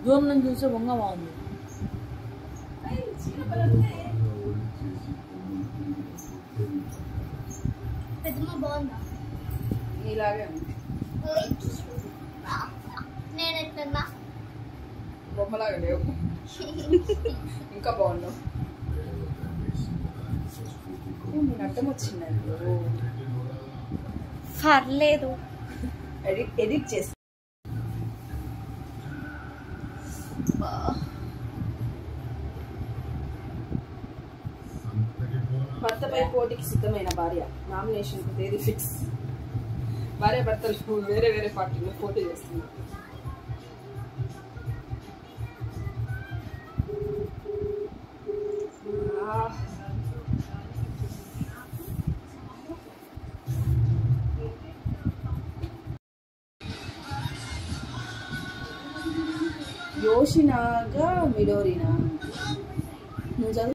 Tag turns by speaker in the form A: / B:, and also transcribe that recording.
A: దూరం నుంచి చూస్తే బొంగ బాగుంది.
B: పెద్దమ్మ బాగుందా?
C: నీలాగే
B: నేను ఎట్లన్నా
C: బొమ్మలాగా లేవు. ఇంకా బాగున్నావు. నేను అర్థం వచ్చిందండి.
B: పర్లేదు,
C: ఎడిట్ చేసి భర్తపై పోటీకి సిద్ధమైన భార్య, నామినేషన్కు తేదీ ఫిక్స్. భార్య భర్తలు వేరే వేరే పార్టీలో పోటీ చేస్తున్నారు. యోషినాగా మిడోరినా నువ్వు చదువు.